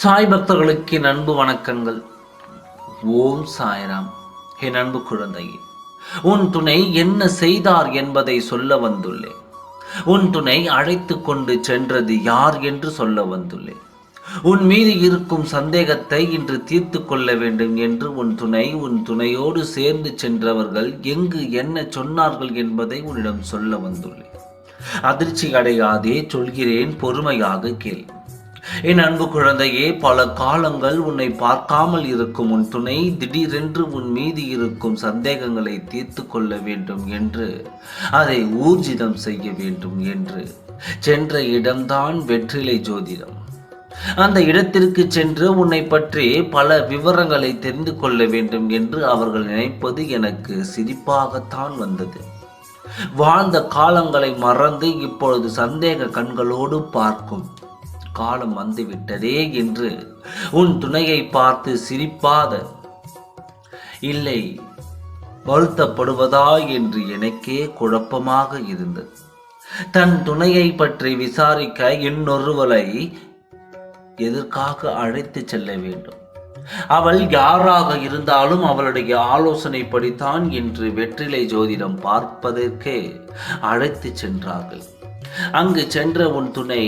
சாய் பக்தர்களுக்கு என் அன்பு வணக்கங்கள். ஓம் சாய்ராம். என் அன்பு குழந்தையே, உன் துணை என்ன செய்தார் என்பதை சொல்ல வந்துள்ளேன். உன் துணை அழைத்து கொண்டு சென்றது யார் என்று சொல்ல வந்துள்ளேன். உன் மீது இருக்கும் சந்தேகத்தை இன்று தீர்த்து கொள்ள வேண்டும் என்று உன் துணையோடு சேர்ந்து சென்றவர்கள் எங்கு என்ன சொன்னார்கள் என்பதை உன்னிடம் சொல்ல வந்துள்ளேன். அதிர்ச்சி அடையாதே, சொல்கிறேன், பொறுமையாக கேள். என் அன்பு குழந்தையே, பல காலங்கள் உன்னை பார்க்காமல் இருக்கும் உன் துணை திடீரென்று உன் மீது இருக்கும் சந்தேகங்களை தீர்த்து கொள்ள வேண்டும் என்று, அதை ஊர்ஜிதம் செய்ய வேண்டும் என்று சென்ற இடம்தான் வெற்றிலை ஜோதிடம். அந்த இடத்திற்கு சென்று உன்னை பற்றி பல விவரங்களை தெரிந்து கொள்ள வேண்டும் என்று அவர்கள் நினைப்பது எனக்கு சிரிப்பாகத்தான் வந்தது. வாழ்ந்த காலங்களை மறந்து இப்பொழுது சந்தேக கண்களோடு பார்க்கும் காலம் வந்துவிட்டதே என்று உன் துணையை பார்த்து சிரிப்பாத இல்லை வருத்தப்படுவதா என்று எனக்கே குழப்பமாக இருந்தது. தன் துணையை பற்றி விசாரிக்க இன்னொருவரை எதற்காக அழைத்து செல்ல வேண்டும்? அவள் யாராக இருந்தாலும் அவளுடைய ஆலோசனை படித்தான் என்று வெற்றிலை ஜோதிடம் பார்ப்பதற்கே அழைத்து சென்றார்கள். அங்கு சென்ற உன் துணை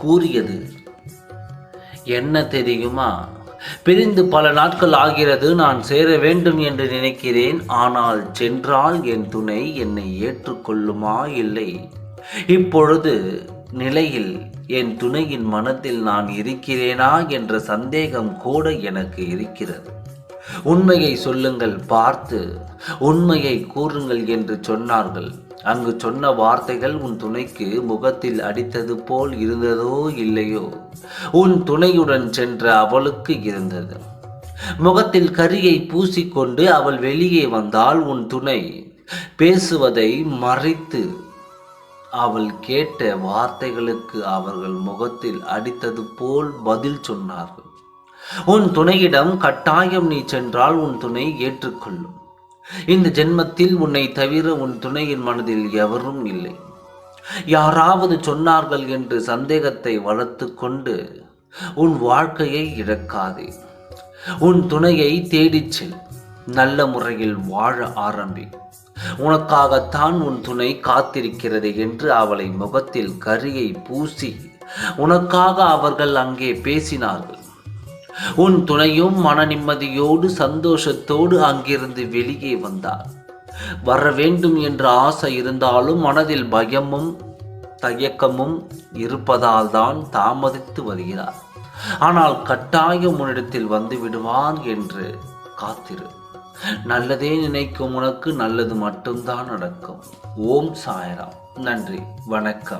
கூறியது என்ன தெரியுமா? பிரிந்து பல நாட்கள் ஆகிறது, நான் சேர வேண்டும் என்று நினைக்கிறேன். ஆனால் சென்றால் என் துணை என்னை ஏற்றுக்கொள்ளுமா இல்லை? இப்பொழுது நிலையில் என் துணையின் மனத்தில் நான் இருக்கிறேனா என்ற சந்தேகம் கூட எனக்கு இருக்கிறது. உண்மையை சொல்லுங்கள், பார்த்து உண்மையை கூறுங்கள் என்று சொன்னார்கள். அங்கு சொன்ன வார்த்தைகள் உன் துணைக்கு முகத்தில் அடித்தது போல் இருந்ததோ இல்லையோ, உன் துணையுடன் சென்ற அவளுக்கு இருந்தது. முகத்தில் கரியை பூசிக்கொண்டு அவள் வெளியே வந்தால் உன் துணை பேசுவதை மறைத்து அவள் கேட்ட வார்த்தைகளுக்கு அவர்கள் முகத்தில் அடித்தது போல் பதில் சொன்னார்கள். உன் துணையிடம் கட்டாயம் நீ சென்றால் உன் துணை ஏற்றுக்கொள்ளும். இந்த ஜென்மத்தில் உன்னை தவிர உன் துணையின் மனதில் எவரும் இல்லை. யாராவது சொன்னார்கள் என்று சந்தேகத்தை வளர்த்து கொண்டு உன் வாழ்க்கையை இழக்காதே. உன் துணையை தேடிச் செல். நல்ல முறையில் வாழ ஆரம்பி. உனக்காகத்தான் உன் துணை காத்திருக்கிறது என்று அவளை முகத்தில் கரியை பூசி உனக்காக அவர்கள் அங்கே பேசினார்கள். உன் துணையும் மன நிம்மதியோடு சந்தோஷத்தோடு அங்கிருந்து வெளியே வந்தார். வர வேண்டும் என்ற ஆசை இருந்தாலும் மனதில் பயமும் தயக்கமும் இருப்பதால் தான் தாமதித்து வருகிறார். ஆனால் கட்டாயம் உன்னிடத்தில் வந்து விடுவான் என்று காத்திரு. நல்லதே நினைக்கும் உனக்கு நல்லது மட்டும்தான் நடக்கும். ஓம் சாய்ராம். நன்றி, வணக்கம்.